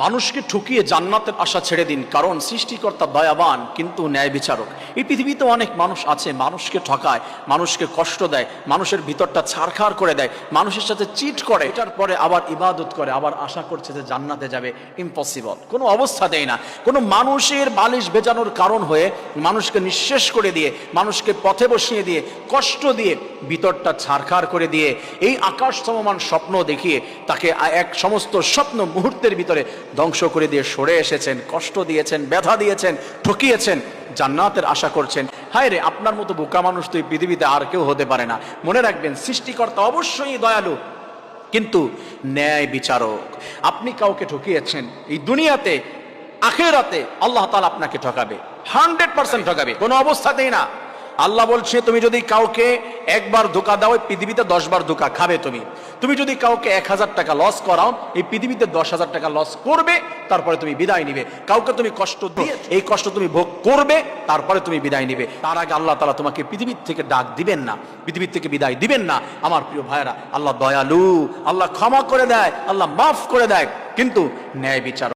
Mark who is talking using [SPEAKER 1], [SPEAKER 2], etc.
[SPEAKER 1] মানুষকে ঠকিয়ে জান্নাতের আশা ছেড়ে দিন, কারণ সৃষ্টিকর্তা দয়াবান কিন্তু ন্যায় বিচারক। এই পৃথিবীতে অনেক মানুষ আছে মানুষকে ঠকায়, মানুষকে কষ্ট দেয়, মানুষের ভিতরটা ছাড়খাড় করে দেয়, মানুষের সাথে চিট করে, এটার পরে আবার ইবাদত করে, আবার আশা করছে যে জান্নাতে যাবে। ইম্পসিবল, কোনো অবস্থা দেয় না। কোনো মানুষের বালিশ ভেজানোর কারণ হয়ে মানুষকে নিঃশেষ করে দিয়ে, মানুষকে পথে বসিয়ে দিয়ে, কষ্ট দিয়ে, ভিতরটা ছাড়খাড় করে দিয়ে, এই আকাশ সমমান স্বপ্ন দেখিয়ে তাকে এক সমস্ত স্বপ্ন মুহূর্তের ভিতরে ধ্বংস করে দিয়ে সরে এসেছেন, কষ্ট দিয়েছেন, ব্যথা দিয়েছেন, ঠকিয়েছেন, জান্নাতের আশা করছেন। হায় রে, আপনার মতো বোকা মানুষ তো এই পৃথিবীতে আর কেউ হতে পারে না। মনে রাখবেন, সৃষ্টিকর্তা অবশ্যই দয়ালু কিন্তু ন্যায় বিচারক। আপনি কাউকে ঠকিয়েছেন, এই দুনিয়াতে আখিরাতে আল্লাহ তাআলা আপনাকে ঠকাবে, 100% ঠকাবে, কোনো অবস্থাতেই না। আল্লাহ বলছে, তুমি যদি কাউকে একবার ধোঁকা দাও, এই পৃথিবীতে 10 বার ধোঁকা খাবে। তুমি যদি কাউকে 1000 টাকা লস করাও, এই পৃথিবীতে 10,000 টাকা লস করবে, তারপরে তুমি বিদায় নিবে। কাউকে তুমি কষ্ট দিয়ে, এই কষ্ট তুমি ভোগ করবে, তারপরে তুমি বিদায় নিবে। তার আগে আল্লাহ তাআলা তোমাকে পৃথিবীর থেকে ডাক দিবেন না, পৃথিবীর থেকে বিদায় দিবেন না। আমার প্রিয় ভাইরা, আল্লাহ দয়ালু, আল্লাহ ক্ষমা করে দেয়, আল্লাহ মাফ করে দেয়, কিন্তু ন্যায় বিচার